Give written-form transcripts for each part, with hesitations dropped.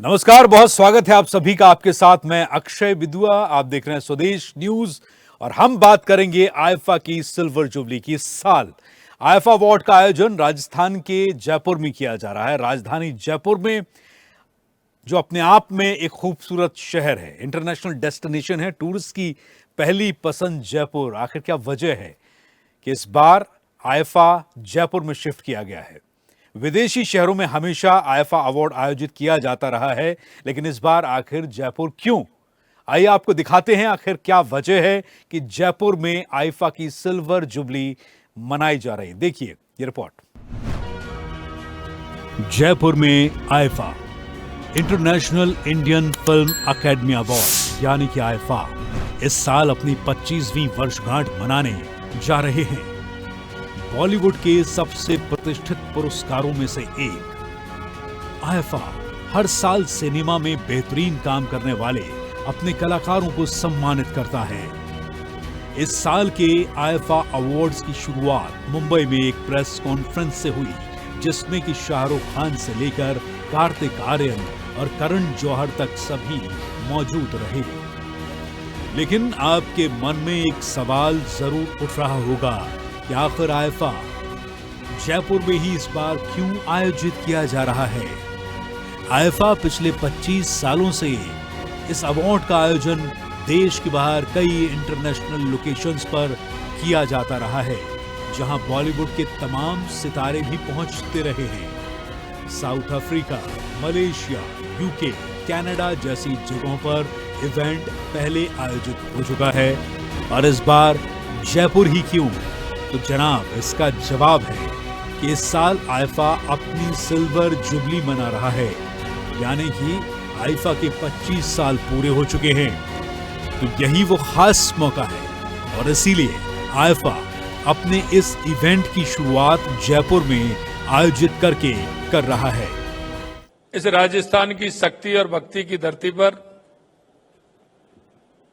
नमस्कार, बहुत स्वागत है आप सभी का। आपके साथ मैं अक्षय विदुआ। आप देख रहे हैं स्वदेश न्यूज और हम बात करेंगे आईफा की सिल्वर जुबली की। इस साल आईफा अवार्ड का आयोजन राजस्थान के जयपुर में किया जा रहा है। राजधानी जयपुर में, जो अपने आप में एक खूबसूरत शहर है, इंटरनेशनल डेस्टिनेशन है, टूरिस्ट की पहली पसंद जयपुर। आखिर क्या वजह है कि इस बार आईफा जयपुर में शिफ्ट किया गया है? विदेशी शहरों में हमेशा आईफा अवार्ड आयोजित किया जाता रहा है, लेकिन इस बार आखिर जयपुर क्यों? आइए आपको दिखाते हैं आखिर क्या वजह है कि जयपुर में आईफा की सिल्वर जुबली मनाई जा रही है। देखिए ये रिपोर्ट। जयपुर में IIFA international Indian film academy award यानी कि आईफा इस साल अपनी 25वीं वर्षगांठ मनाने जा रहे हैं। बॉलीवुड के सबसे प्रतिष्ठित पुरस्कारों में से एक आईफा हर साल सिनेमा में बेहतरीन काम करने वाले अपने कलाकारों को सम्मानित करता है। इस साल के आईफा अवार्ड्स की शुरुआत मुंबई में एक प्रेस कॉन्फ्रेंस से हुई, जिसमें कि शाहरुख खान से लेकर कार्तिक आर्यन और करण जौहर तक सभी मौजूद रहे। लेकिन आपके मन में एक सवाल जरूर उठ रहा होगा कि आखिर आईफा जयपुर में ही इस बार क्यों आयोजित किया जा रहा है? आईफा पिछले 25 सालों से इस अवार्ड का आयोजन देश के बाहर कई इंटरनेशनल लोकेशंस पर किया जाता रहा है, जहां बॉलीवुड के तमाम सितारे भी पहुंचते रहे हैं। South Africa, Malaysia, UK, Canada जैसी जगहों पर इवेंट पहले आयोजित हो चुका है, और इस बार जयपुर ही क्यों? तो जनाब, इसका जवाब है कि इस साल आईफा अपनी सिल्वर जुबली मना रहा है, यानी कि आईफा के 25 साल पूरे हो चुके हैं। तो यही वो खास मौका है, और इसीलिए आईफा अपने इस इवेंट की शुरुआत जयपुर में आयोजित करके कर रहा है। इस राजस्थान की शक्ति और भक्ति की धरती पर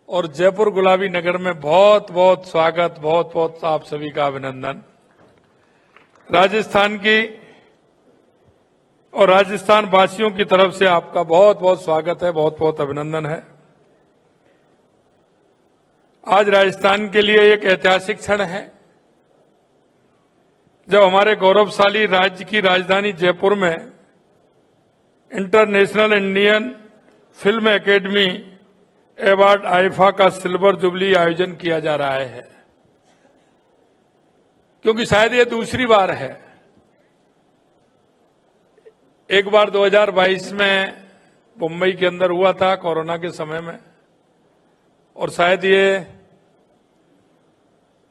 और जयपुर गुलाबी नगर में बहुत बहुत स्वागत, बहुत बहुत आप सभी का अभिनंदन। राजस्थान की और राजस्थान वासियों की तरफ से आपका बहुत बहुत स्वागत है, बहुत बहुत अभिनंदन है। आज राजस्थान के लिए एक ऐतिहासिक क्षण है, जब हमारे गौरवशाली राज्य की राजधानी जयपुर में international Indian film academy award IIFA का सिल्वर जुबली आयोजन किया जा रहा है, क्योंकि शायद ये दूसरी बार है। एक बार 2022 में मुंबई के अंदर हुआ था कोरोना के समय में, और शायद ये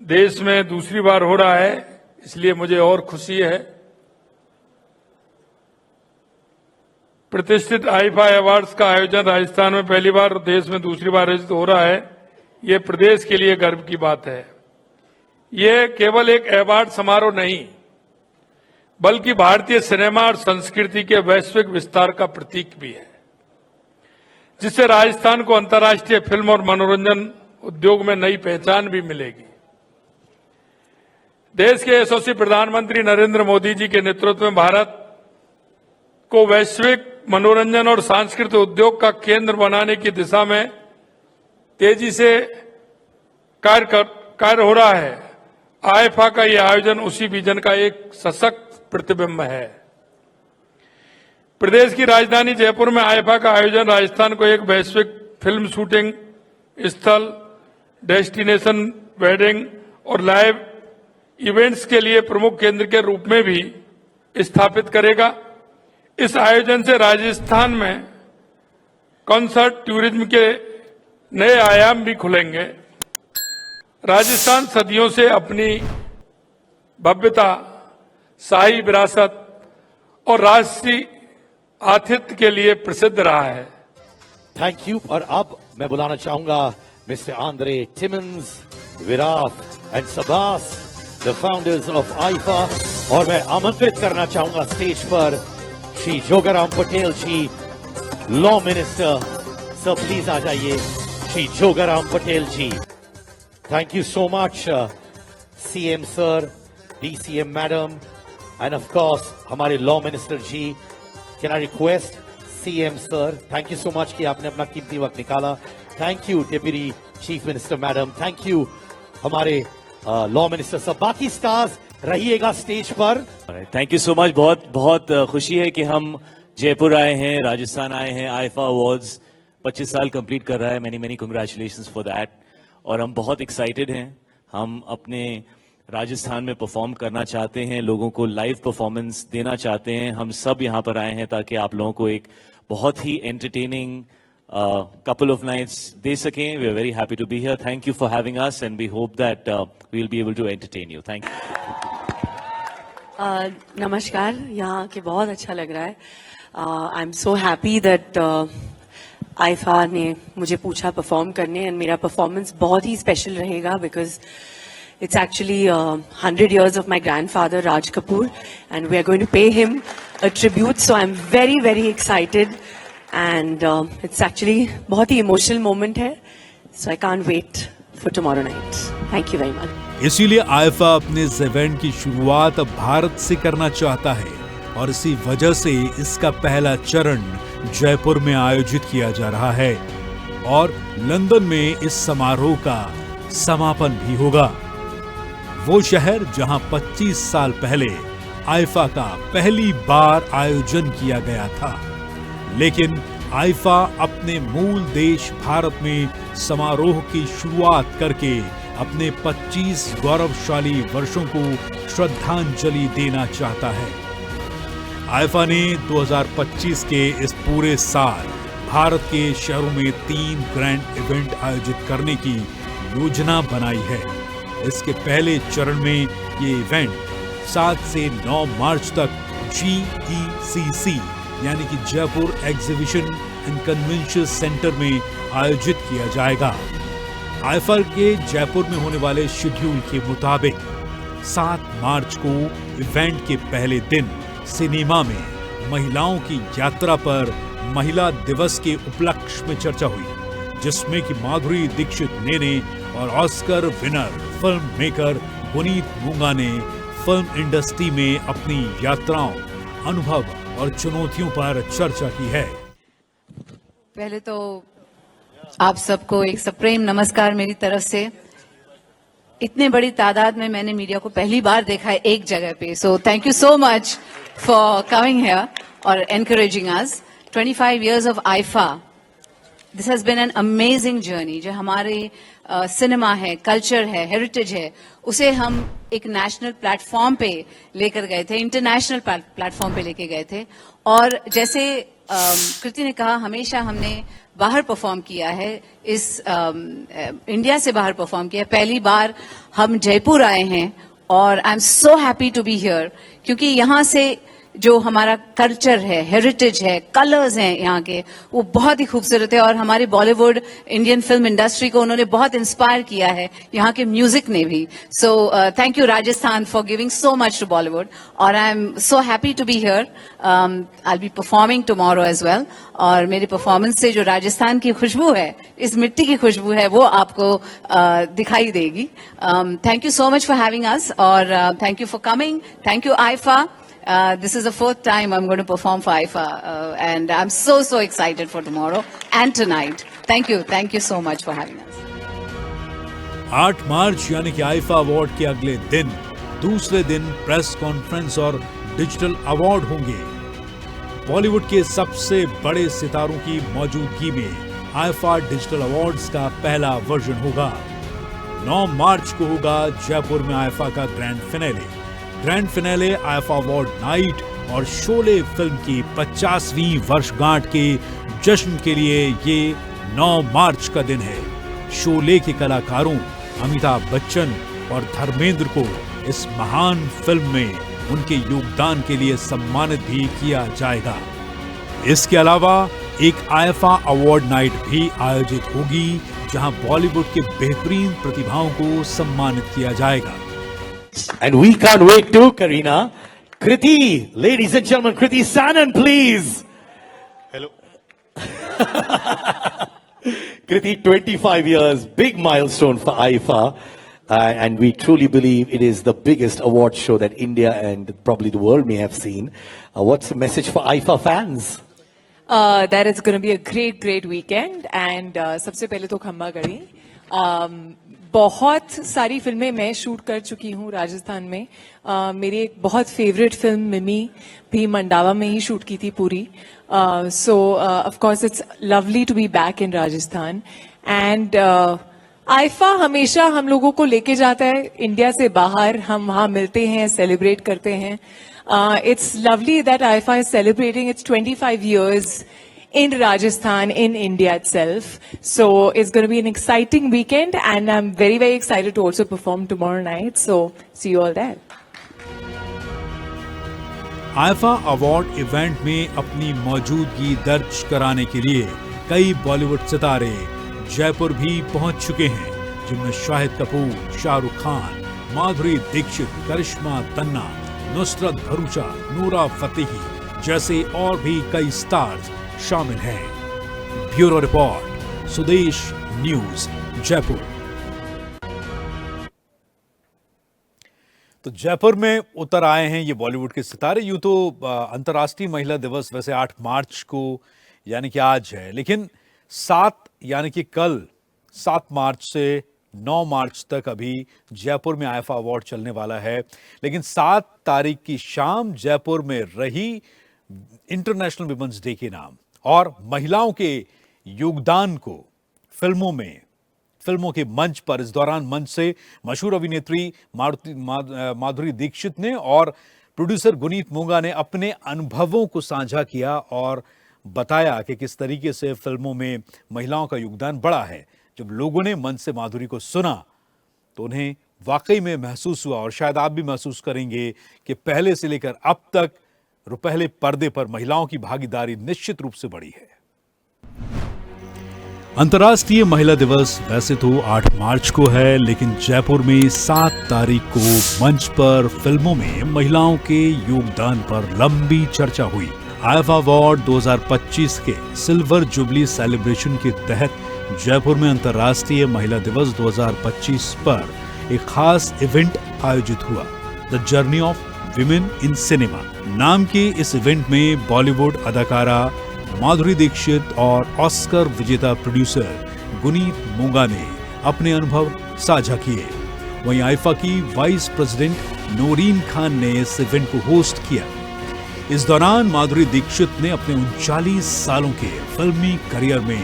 देश में दूसरी बार हो रहा है, इसलिए मुझे और खुशी है। प्रतिष्ठित आईफा अवार्ड्स का आयोजन राजस्थान में पहली बार और देश में दूसरी बार आयोजित हो रहा है। ये प्रदेश के लिए गर्व की बात है। ये केवल एक अवार्ड समारोह नहीं, बल्कि भारतीय सिनेमा और संस्कृति के वैश्विक विस्तार का प्रतीक भी है, जिससे राजस्थान को अंतर्राष्ट्रीय फिल्म और मनोरंजन उद्योग में नई पहचान भी मिलेगी। देश के यशस्वी प्रधानमंत्री नरेंद्र मोदी जी के नेतृत्व में भारत को वैश्विक मनोरंजन और सांस्कृतिक उद्योग का केंद्र बनाने की दिशा में तेजी से कार्य हो रहा है। आईफा का यह आयोजन उसी विजन का एक सशक्त प्रतिबिंब है। प्रदेश की राजधानी जयपुर में आईफा का आयोजन राजस्थान को एक वैश्विक फिल्म शूटिंग स्थल, डेस्टिनेशन वेडिंग और लाइव इवेंट्स के लिए प्रमुख केंद्र के रूप में भी स्थापित करेगा। इस आयोजन से राजस्थान में कॉन्सर्ट टूरिज्म के नए आयाम भी खुलेंगे। राजस्थान सदियों से अपनी भव्यता, शाही विरासत और राष्ट्रीय आतिथ्य के लिए प्रसिद्ध रहा है। Thank you. और अब मैं बुलाना चाहूंगा mister Andre Timmons, Virat and Sabbas, the founders of IIFA, और मैं आमंत्रित करना चाहूंगा स्टेज पर Shri Jogaram Patel ji, law minister. Sir please आ जाइए, Shri Jogaram Patel ji. Thank you so much CM sir, DCM madam, and of course हमारे law minister ji. Can I request CM sir, thank you so much कि आपने अपना कीमती वक्त निकाला. Thank you Deputy Chief Minister Madam. Thank you हमारे Law Minister सब. बाकी stars रहिएगा स्टेज पर. Thank you so much. बहुत बहुत खुशी है कि हम जयपुर आए हैं, राजस्थान आए हैं. आईफा अवार्ड्स 25 साल कंप्लीट कर रहा है. Many many congratulations for that. और हम बहुत एक्साइटेड हैं. हम अपने राजस्थान में परफॉर्म करना चाहते हैं, लोगों को लाइव परफॉर्मेंस देना चाहते हैं. हम सब यहाँ पर आए हैं ताकि आप लोगों को एक बहुत ही एंटरटेनिंग couple of nights दे सकें. We are very happy to be here. Thank you for having us and we hope that we will be able to entertain you. Thank you. नमस्कार. यहाँ के बहुत अच्छा लग रहा है. आई am so happy that IIFA ने मुझे पूछा परफॉर्म करने एंड मेरा परफॉर्मेंस बहुत ही स्पेशल रहेगा because it's actually 100 years of my grandfather Raj Kapoor and we are going to pay him a tribute, so I'm very very excited and it's actually बहुत ही emotional moment है, so I can't wait for tomorrow night. Thank you very much. इसीलिए IIFA अपने इस event की शुरुआत अब भारत से करना चाहता है और इसी वजह से इसका पहला चरण जयपुर में आयोजित किया जा रहा है और लंदन में इस समारोह का समापन भी होगा. वो शहर जहां 25 साल पहले आईफा का पहली बार आयोजन किया गया था. लेकिन आईफा अपने मूल देश भारत में समारोह की शुरुआत करके अपने 25 गौरवशाली वर्षों को श्रद्धांजलि देना चाहता है. आईफा ने 2025 के इस पूरे साल भारत के शहरों में 3 ग्रैंड इवेंट आयोजित करने की योजना बनाई है. इसके पहले चरण में ये इवेंट 7 से 9 मार्च तक GECC यानी कि Jaipur exhibition and convention centre में आयोजित किया जाएगा. आईफा के जयपुर में होने वाले शेड्यूल के मुताबिक 7 मार्च को इवेंट के पहले दिन सिनेमा में महिलाओं की यात्रा पर महिला दिवस के उपलक्ष्य में चर्चा हुई, जिसमें कि माधुरी दीक्षित नेने और Oscar winner film maker Puneet मूंगा ने फिल्म इंडस्ट्री में अपनी यात्राओं, अनुभव और चुनौतियों पर चर्चा की है. पहले तो आप सबको एक सप्रेम नमस्कार मेरी तरफ से. इतने बड़ी तादाद में मैंने मीडिया को पहली बार देखा है एक जगह पे, so thank you so much for coming here और encouraging us. 25 years of IIFA. This has been an amazing journey. जो हमारे सिनेमा है, कल्चर है, हेरिटेज है, उसे हम एक नेशनल प्लेटफॉर्म पे लेकर गए थे, इंटरनेशनल प्लेटफॉर्म पे लेके गए थे. और जैसे कृति ने कहा, हमेशा हमने बाहर परफॉर्म किया है, इस इंडिया से बाहर परफॉर्म किया. पहली बार हम जयपुर आए हैं और I am so happy to be here क्योंकि यहाँ से जो हमारा कल्चर है, हेरिटेज है, कलर्स हैं यहाँ के, वो बहुत ही खूबसूरत है. और हमारे बॉलीवुड इंडियन फिल्म इंडस्ट्री को उन्होंने बहुत इंस्पायर किया है, यहाँ के म्यूजिक ने भी. So thank you Rajasthan for giving so much to Bollywood. और I am so happy to be here. I will be performing tomorrow as well. और मेरे परफॉर्मेंस से जो राजस्थान की खुशबू है, इस मिट्टी की खुशबू है, वो आपको दिखाई देगी. Thank you so much for having us और thank you for coming. Thank you IIFA. This is the 4th time I'm going to perform for IFA and I'm so excited for tomorrow and tonight. Thank you so much for having us. 8 मार्च यानी कि IIFA award के अगले दिन, दूसरे दिन press conference और digital award होंगे. बॉलीवुड के सबसे बड़े सितारों की मौजूदगी में आईफा डिजिटल अवार्ड्स का पहला वर्जन होगा. 9 मार्च को होगा जयपुर में आईफा का grand finale IIFA award night और शोले फिल्म की 50वीं वर्षगांठ के जश्न के लिए ये 9 मार्च का दिन है. शोले के कलाकारों अमिताभ बच्चन और धर्मेंद्र को इस महान फिल्म में उनके योगदान के लिए सम्मानित भी किया जाएगा. इसके अलावा एक आईफा अवार्ड नाइट भी आयोजित होगी जहां बॉलीवुड के बेहतरीन प्रतिभाओं को सम्मानित किया जाएगा. And we can't wait to, Karina. Kriti, ladies and gentlemen, Kriti Sanon, please. Hello. Kriti, 25 years, big milestone for IFA. And we truly believe it is the biggest award show that India and probably the world may have seen. What's the message for IFA fans? That is going to be a great weekend and सबसे पहले तो खम्बा गढ़ी बहुत सारी फिल्में मैं shoot कर चुकी हूँ राजस्थान में मेरी एक बहुत फेवरेट फिल्म मिमी भी मंडावा में ही शूट की थी पूरी so of course it's lovely to be back in Rajasthan and IIFA हमेशा हम लोगों को लेके जाता है इंडिया से बाहर हम वहाँ मिलते हैं सेलिब्रेट करते हैं it's lovely that IFA is celebrating its 25 years in Rajasthan, in India itself. So it's going to be an exciting weekend and I'm very excited to also perform tomorrow night. So see you all there. IIFA award event में अपनी मौजूदगी दर्ज कराने के लिए कई बॉलीवुड सितारे जयपुर भी पहुंच चुके हैं, जिनमें शाहिद कपूर, शाहरुख खान, माधुरी दीक्षित, करिश्मा तन्ना, नुसरत भरूचा, नूरा फतेही जैसे और भी कई स्टार्स शामिल हैं। ब्यूरो रिपोर्ट, स्वदेश न्यूज, जयपुर। तो जयपुर में उतर आए हैं ये बॉलीवुड के सितारे। यूं तो अंतर्राष्ट्रीय महिला दिवस वैसे 8 मार्च को यानी कि आज है, लेकिन 7 यानी कि कल 7 मार्च से 9 मार्च तक अभी जयपुर में आईफा अवार्ड चलने वाला है। लेकिन 7 तारीख की शाम जयपुर में रही इंटरनेशनल विमेंस डे के नाम और महिलाओं के योगदान को फिल्मों के मंच पर इस दौरान मंच से मशहूर अभिनेत्री माधुरी दीक्षित ने और प्रोड्यूसर गुनीत मोंगा ने अपने अनुभवों को साझा किया और बताया कि किस तरीके से फिल्मों में महिलाओं का योगदान बढ़ा है। जब लोगों ने मन से माधुरी को सुना तो उन्हें वाकई में महसूस हुआ और शायद आप भी महसूस करेंगे कि पहले से लेकर अब तक रुपहले पर्दे पर महिलाओं की भागीदारी निश्चित रूप से बढ़ी है। अंतर्राष्ट्रीय महिला दिवस वैसे तो 8 मार्च को है, लेकिन जयपुर में 7 तारीख को मंच पर फिल्मों में महिलाओं के योगदान पर लंबी चर्चा हुई। आईफा अवार्ड 2025 के सिल्वर जुबली सेलिब्रेशन के तहत जयपुर में अंतर्राष्ट्रीय महिला दिवस 2025 पर एक खास इवेंट आयोजित हुआ। The journey of women in cinema नाम के इस इवेंट में बॉलीवुड अदाकारा माधुरी दीक्षित और ऑस्कर विजेता प्रोड्यूसर गुनीत मोंगा ने अपने अनुभव साझा किए। वहीं आईफा की वाइस प्रेसिडेंट नोरीन खान ने इस इवेंट को होस्ट किया। इस दौरान माधुरी दीक्षित ने अपने 39 सालों के फिल्मी करियर में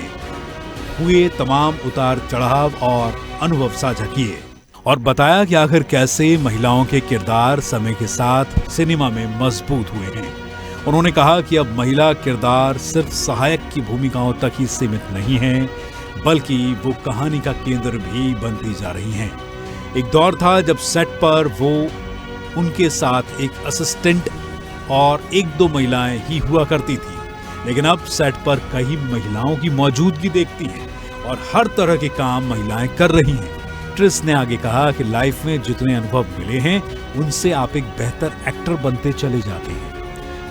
हुए तमाम उतार चढ़ाव और अनुभव साझा किए और बताया कि आखिर कैसे महिलाओं के किरदार समय के साथ सिनेमा में मजबूत हुए हैं। उन्होंने कहा कि अब महिला किरदार सिर्फ सहायक की भूमिकाओं तक ही सीमित नहीं हैं, बल्कि वो कहानी का केंद्र भी बनती जा रही हैं। एक दौर था जब सेट पर वो उनके साथ एक असिस्टेंट और 1-2 महिलाएं ही हुआ करती थी, लेकिन अब सेट पर कई महिलाओं की मौजूदगी देखती हैं और हर तरह के काम महिलाएं कर रही हैं। ट्रिस ने आगे कहा कि लाइफ में जितने अनुभव मिले हैं उनसे आप एक बेहतर एक्टर बनते चले जाते हैं।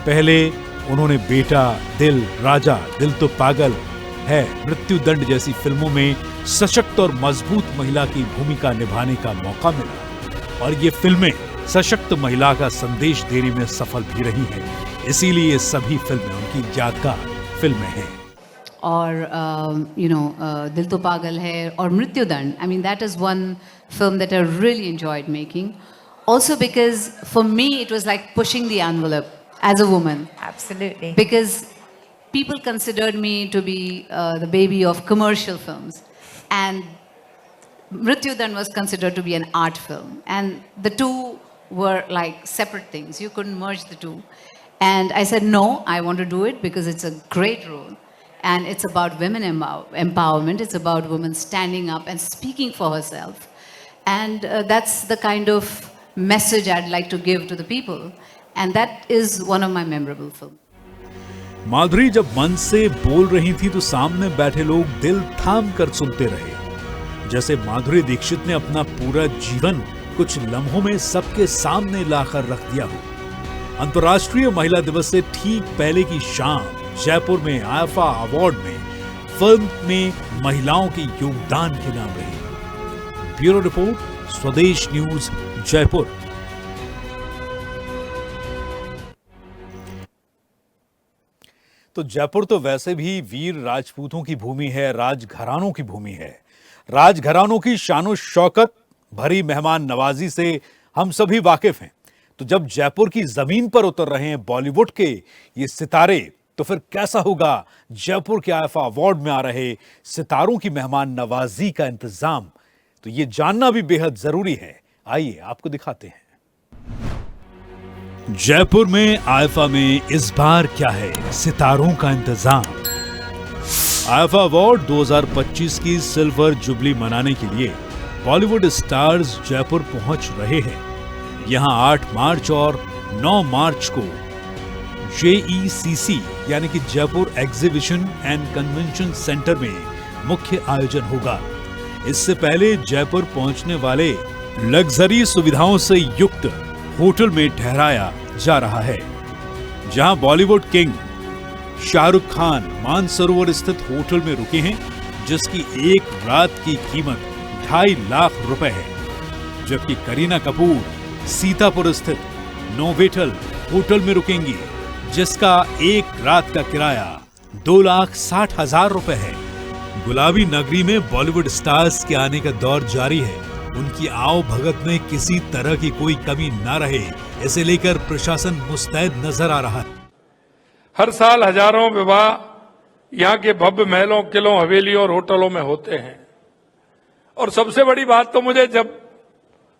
पहले उन्होंने बेटा, दिल, राजा, दिल तो पागल है, मृत्युदंड जैसी फिल्मों में सशक्त और मजबूत महिला की भूमिका निभाने का मौका मिला और ये फिल्में सशक्त महिला का संदेश देने में सफल भी रही हैं। इसीलिए ये सभी फिल्में उनकी यादगार फिल्में हैं। और दिल तो पागल है और मृत्युदंड, I mean that is one film that I really enjoyed making. Also because for me it was like pushing the envelope as a woman. Absolutely. Because people considered me to be the baby of commercial films, and Mrityudand was considered to be an art film, and the two were like separate things. You couldn't merge the two. And I said, no, I want to do it because it's a great role. And it's about women empowerment. It's about women standing up and speaking for herself. And that's the kind of message I'd like to give to the people. And that is one of my memorable films. माधुरी जब मंच से बोल रही थी तो सामने बैठे लोग दिल थाम कर सुनते रहे, जैसे माधुरी दीक्षित ने अपना पूरा जीवन कुछ लम्हों में सबके सामने लाकर रख दिया हो। अंतर्राष्ट्रीय महिला दिवस से ठीक पहले की शाम जयपुर में आईफा अवार्ड में फिल्म में महिलाओं के योगदान के नाम रही। ब्यूरो रिपोर्ट, स्वदेश न्यूज, जयपुर। तो जयपुर तो वैसे भी वीर राजपूतों की भूमि है, राजघरानों की भूमि है। राजघरानों की शानो शौकत भरी मेहमान नवाजी से हम सभी वाकिफ हैं। तो जब जयपुर की जमीन पर उतर रहे हैं बॉलीवुड के ये सितारे, तो फिर कैसा होगा जयपुर के आईफा अवार्ड में आ रहे सितारों की मेहमान नवाजी का इंतजाम? तो ये जानना भी बेहद जरूरी है। आइए आपको दिखाते हैं। जयपुर में आईफा में इस बार क्या है सितारों का इंतजाम। आईफा अवार्ड 2025 की सिल्वर जुबली मनाने के लिए बॉलीवुड स्टार्स जयपुर पहुंच रहे हैं। यहां 8 मार्च और 9 मार्च को JECC यानी कि Jaipur exhibition and convention centre में मुख्य आयोजन होगा। इससे पहले जयपुर पहुंचने वाले लग्जरी सुविधाओं से युक्त होटल में ठहराया जा रहा है, जहां बॉलीवुड किंग शाहरुख खान मानसरोवर स्थित होटल में रुके हैं, जिसकी एक रात की कीमत 2.5 लाख रुपए है। जबकि करीना कपूर सीतापुर स्थित नोवेटल होटल में रुकेंगी, जिसका एक रात का किराया 2,60,000 रुपए है। गुलाबी नगरी में बॉलीवुड स्टार्स के आने का दौर जारी है। उनकी आओ भगत में किसी तरह की कोई कमी ना रहे, इसे लेकर प्रशासन मुस्तैद नजर आ रहा है। हर साल हजारों विवाह यहाँ के भव्य महलों, किलों, हवेलियों और होटलों में होते हैं। और सबसे बड़ी बात तो मुझे जब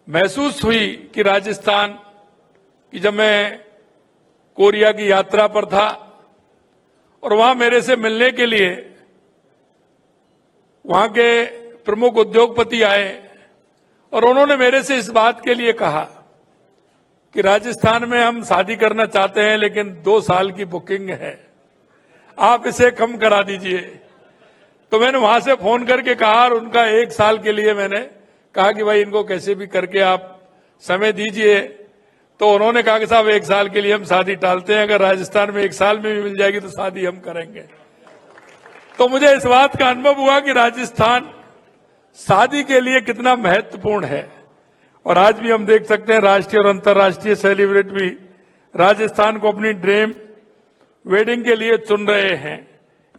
महसूस हुई कि राजस्थान की, जब मैं कोरिया की यात्रा पर था और वहां मेरे से मिलने के लिए वहां के प्रमुख उद्योगपति आए और उन्होंने मेरे से इस बात के लिए कहा कि राजस्थान में हम शादी करना चाहते हैं, लेकिन 2 साल की बुकिंग है, आप इसे कम करा दीजिए। तो मैंने वहां से फोन करके कहा और उनका 1 साल के लिए मैंने कहा कि भाई इनको कैसे भी करके आप समय दीजिए। तो उन्होंने कहा कि साहब 1 साल के लिए हम शादी टालते हैं, अगर राजस्थान में 1 साल में भी मिल जाएगी तो शादी हम करेंगे। तो मुझे इस बात का अनुभव हुआ कि राजस्थान शादी के लिए कितना महत्वपूर्ण है। और आज भी हम देख सकते हैं राष्ट्रीय और अंतर्राष्ट्रीय सेलिब्रिटी भी राजस्थान को अपनी ड्रीम वेडिंग के लिए चुन रहे हैं।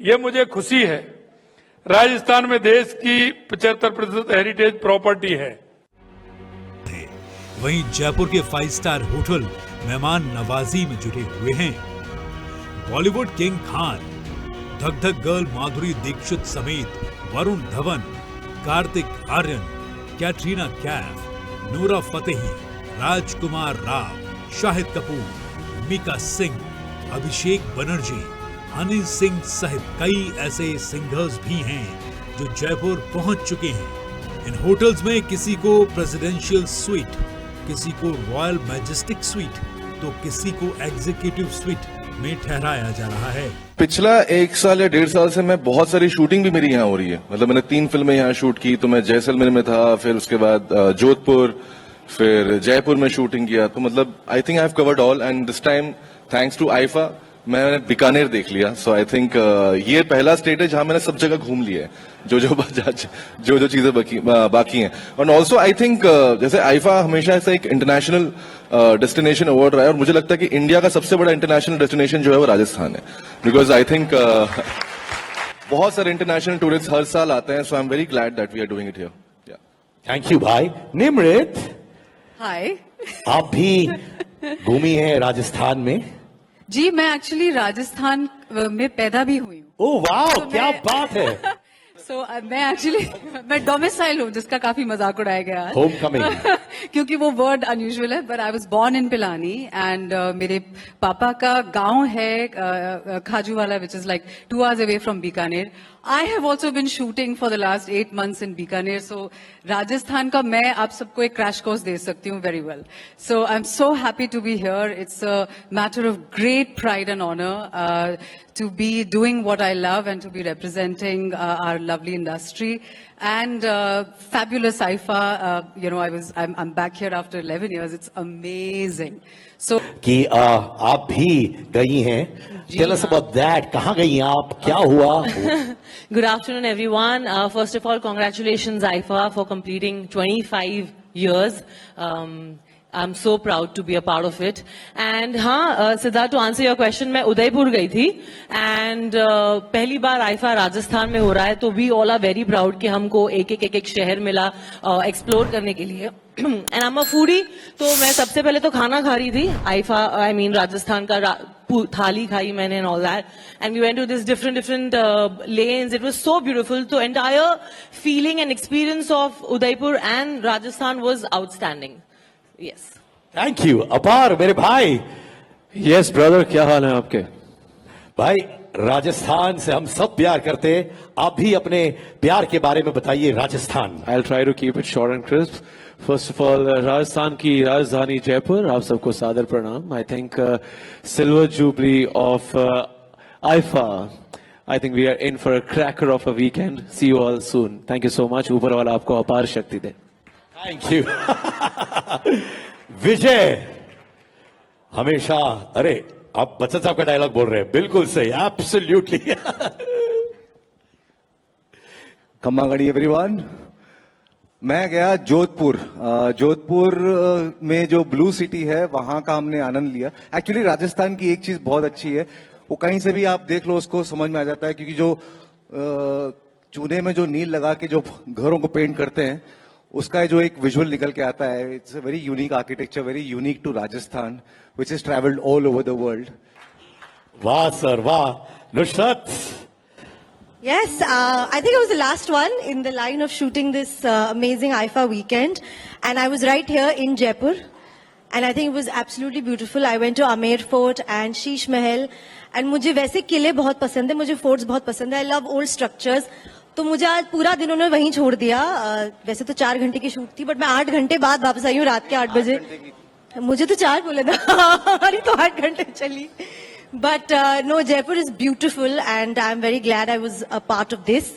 ये मुझे खुशी है। राजस्थान में देश की 75% हेरिटेज प्रॉपर्टी है। वहीं जयपुर के 5 स्टार होटल मेहमान नवाजी में जुटे हुए हैं। बॉलीवुड किंग खान, धक धक गर्ल माधुरी दीक्षित समेत वरुण धवन, कार्तिक आर्यन, कैटरीना कैफ, नूरा फतेही, राजकुमार राव, शाहिद कपूर, मीका सिंह, अभिषेक बनर्जी, हनी सिंह सहित कई ऐसे सिंगर्स भी हैं जो जयपुर पहुंच चुके हैं। इन होटल्स में किसी को प्रेसिडेंशियल स्वीट, किसी को रॉयल मैजेस्टिक स्वीट, तो किसी को एग्जीक्यूटिव स्वीट में ठहराया जा रहा है। पिछला 1 साल या 1.5 साल से मैं बहुत सारी शूटिंग भी मेरी यहाँ हो रही है। मतलब मैंने 3 फिल्में यहाँ शूट की। तो मैं जैसलमेर में था, फिर उसके बाद जोधपुर, फिर जयपुर में शूटिंग किया। तो मतलब I think I have covered all and this time thanks to IIFA मैंने बीकानेर देख लिया। सो आई थिंक ये पहला स्टेट है जहां मैंने सब जगह घूम लिया है, जो चीजें बाकी हैं। और ऑल्सो आई थिंक जैसे आईफा हमेशा ऐसा एक इंटरनेशनल डेस्टिनेशन अवार्ड रहा है, और मुझे लगता है कि इंडिया का सबसे बड़ा इंटरनेशनल डेस्टिनेशन जो है वो राजस्थान है। बिकॉज आई थिंक बहुत सारे इंटरनेशनल टूरिस्ट हर साल आते हैं। So I am very glad that we are doing it here. Thank you भाई। निमृत, हाय आप भी घूमी हैं राजस्थान में? जी, मैं एक्चुअली राजस्थान में पैदा भी हुई हूँ। ओह वाह, क्या बात है। मैं डोमिसाइल हूँ, जिसका काफी मजाक उड़ाया गया आज। Home coming. क्योंकि वो वर्ड अनयूजुअल है, but I was born in Pilani and मेरे पापा का गांव है Khajuwala, which is like 2 hours away from Bikaner. I have also been shooting for the last 8 months in Bikaner, so Rajasthan का मैं आप सबको एक क्रैश कोर्स दे सकती हूँ very well. So I'm so happy to be here. It's a matter of great pride and honor to be doing what I love and to be representing our lovely industry. And fabulous IFA, I'm back here after 11 years. It's amazing. So कि आप भी गई हैं। Tell us about that. कहाँ गई हैं आप? क्या हुआ? Good afternoon, everyone. First of all, congratulations, IFA, for completing 25 years. I'm so proud to be a part of it. And हाँ Siddharth, to answer your question, मैं उदयपुर गई थी and पहली बार आईफा राजस्थान में हो रहा है, तो we all are very proud कि हमको एक शहर मिला एक्सप्लोर करने के लिए. And I'm a foodie, तो मैं सबसे पहले तो खाना खा रही थी आईफा, I mean राजस्थान का थाली खाई मैंने and all that, and we went to this different lanes. It was so beautiful. The entire feeling and experience of Udaipur and Rajasthan was outstanding. Yes. Thank you. अपार मेरे भाई. Yes brother, क्या हाल है आपके? भाई राजस्थान से हम सब प्यार करते हैं. आप भी अपने प्यार के बारे में बताइए. Rajasthan. I will try to keep it short and crisp. First of all, Rajasthan की राजधानी जयपुर, आप सबको सादर प्रणाम. I think silver jubilee of IIFA. I think we are in for a cracker of a weekend. See you all soon. Thank you so much. ऊपर वाला आपको अपार शक्ति दे. Thank you. विजय हमेशा, अरे आप बच्चन साहब का डायलॉग बोल रहे हैं. बिल्कुल सही. एब्सोल्युटली. खम्मागढ़ी एवरीवन. मैं गया जोधपुर. जोधपुर में जो ब्लू सिटी है वहां का हमने आनंद लिया. एक्चुअली राजस्थान की एक चीज बहुत अच्छी है, वो कहीं से भी आप देख लो उसको समझ में आ जाता है, क्योंकि जो चूने में जो नील लगा के जो घरों को पेंट करते हैं उसका जो एक विजुअल निकल के आता है. It's a very unique architecture, very unique to Rajasthan, which is travelled all over the world. वाह सर वाह. Nusrat. Yes, I think I was the last one in the line of shooting this amazing IFA weekend, and I was right here in Jaipur, and I think it was absolutely beautiful. I went to Amer Fort and Sheesh Mahal, and मुझे वैसे किले बहुत पसंद है, मुझे forts बहुत पसंद है. I love old structures. तो मुझे आज पूरा दिन उन्होंने वहीं छोड़ दिया. वैसे तो 4 घंटे की शूट थी, बट मैं 8 घंटे बाद वापस आई हूँ रात के 8 बजे. मुझे तो 4 बोले था. हमारी तो 8 घंटे चली. But no, Jaipur is beautiful, and I'm very glad I was a part of this.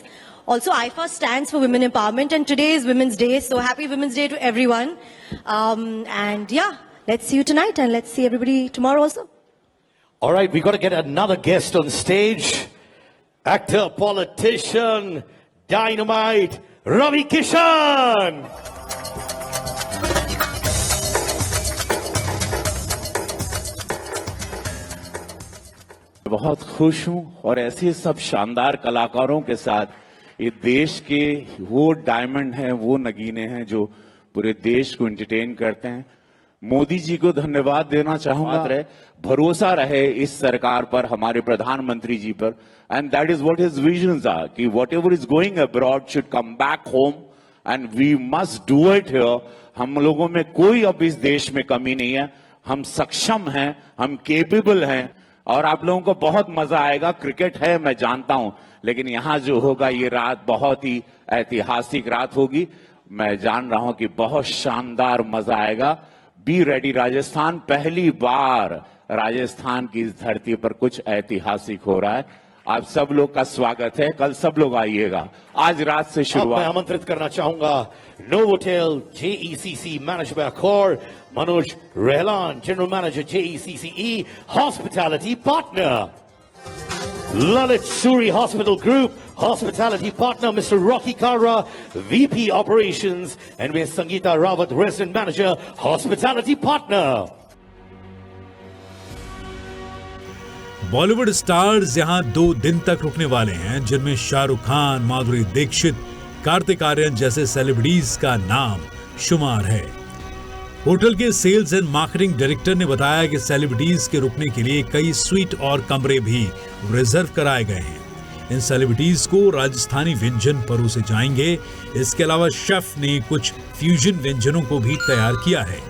Also, IFA stands for Women Empowerment, and today is Women's Day, so happy Women's Day to everyone. And yeah, let's see you tonight, and let's see everybody tomorrow also. All right, we got to get another guest on stage. Actor, politician, dynamite, Ravi Kishan. बहुत खुश हूं और ऐसे सब शानदार कलाकारों के साथ ये देश के वो डायमंड हैं, वो नगीने हैं जो पूरे देश को एंटरटेन करते हैं. मोदी जी को धन्यवाद देना चाहूंगा. भरोसा रहे इस सरकार पर, हमारे प्रधानमंत्री जी पर, and that is what his visions are कि whatever is going abroad should come back home and we must do it here. हम लोगों में कोई अब इस देश में कमी नहीं है. हम सक्षम हैं, हम केपेबल हैं और आप लोगों को बहुत मजा आएगा. क्रिकेट है मैं जानता हूं, लेकिन यहां जो होगा ये रात बहुत ही ऐतिहासिक रात होगी. मैं जान रहा हूं कि बहुत शानदार मजा आएगा. Be ready Rajasthan. पहली बार राजस्थान की इस धरती पर कुछ ऐतिहासिक हो रहा है. आप सब लोग का स्वागत है. कल सब लोग आइएगा. आज रात से शुरुआत. मैं आमंत्रित करना चाहूंगा Novotel JECC manage by Akhaur Manoj Rehlan, General Manager JECCE Hospitality Partner. Lalit Suri Hospital Group Hospitality Partner Mr. Rocky Kara, VP Operations, and Ms. Sangeeta Rawat, Resident Manager Hospitality Partner. Bollywood stars यहां 2 दिन तक रुकने वाले हैं, जिनमें शाहरुख खान, माधुरी दीक्षित, कार्तिक आर्यन जैसे celebrities का नाम शुमार है. होटल के सेल्स एंड मार्केटिंग डायरेक्टर ने बताया कि सेलिब्रिटीज के रुकने के लिए कई स्वीट और कमरे भी रिजर्व कराए गए हैं. इन सेलिब्रिटीज को राजस्थानी व्यंजन परोसे जाएंगे. इसके अलावा शेफ ने कुछ फ्यूजन व्यंजनों को भी तैयार किया है.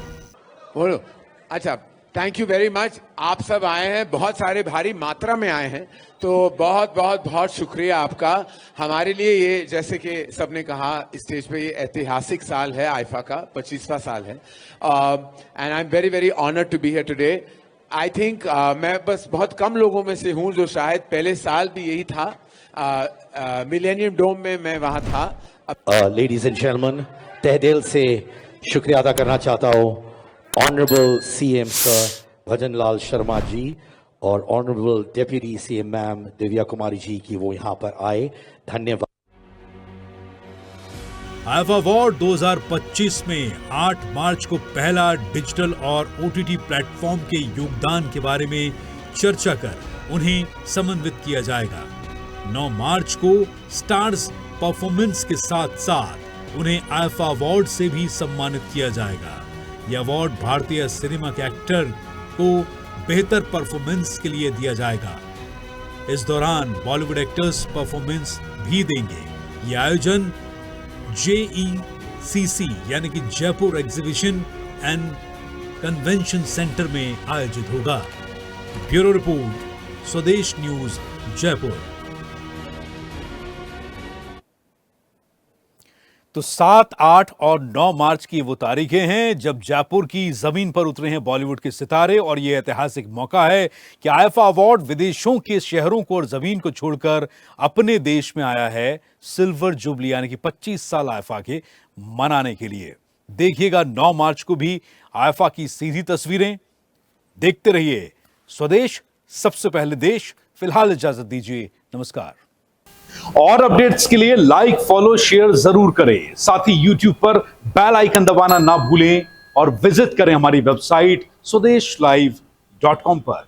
अच्छा, थैंक यू वेरी मच. आप सब आए हैं, बहुत सारे भारी मात्रा में आए हैं, तो बहुत बहुत बहुत शुक्रिया आपका. हमारे लिए ये, जैसे कि सबने कहा स्टेज पे, ये ऐतिहासिक साल है. आईफा का 25वां साल है. And I am very very honoured to be here today. I think मैं बस बहुत कम लोगों में से हूं जो शायद पहले साल भी यही था. मिलेनियम डोम में मैं वहां था. लेडीज एंड जेंटलमैन, तहे दिल से शुक्रिया अदा करना चाहता हूं honourable CM sir Bhajan Lal Sharma ji और honourable deputy CM ma'am Divya Kumari ji की वो यहाँ पर आए. धन्यवाद. आईफा अवार्ड 2025 में 8 मार्च को पहला डिजिटल और ओटीटी प्लेटफॉर्म के योगदान के बारे में चर्चा कर उन्हें समन्वित किया जाएगा। 9 मार्च को स्टार्स परफॉर्मेंस के साथ साथ उन्हें आईफा अवार्ड से भी सम्मानित किया जाएगा। यह अवार्ड भारतीय सिनेमा के एक्टर को बेहतर परफॉर्मेंस के लिए दिया जाएगा। इस दौरान बॉलीवुड एक्टर्स परफॉर्मेंस भी देंगे। यह आयोजन JECC यानी कि Jaipur exhibition and convention centre में आयोजित होगा। ब्यूरो रिपोर्ट, स्वदेश न्यूज, जयपुर। तो 7, 8 और 9 मार्च की वो तारीखें हैं जब जयपुर की जमीन पर उतरे हैं बॉलीवुड के सितारे, और ये ऐतिहासिक मौका है कि आईफा अवार्ड विदेशों के शहरों को और जमीन को छोड़कर अपने देश में आया है सिल्वर जुबली यानी कि 25 साल आईफा के मनाने के लिए। देखिएगा 9 मार्च को भी आईफा की सीधी तस्वीरें। देखते रहिए स्वदेश, सबसे पहले देश। फिलहाल इजाजत दीजिए, नमस्कार। और अपडेट्स के लिए लाइक, फॉलो, शेयर जरूर करें। साथ ही YouTube पर बेल आइकन दबाना ना भूलें और विजिट करें हमारी वेबसाइट swedeshlive.com पर।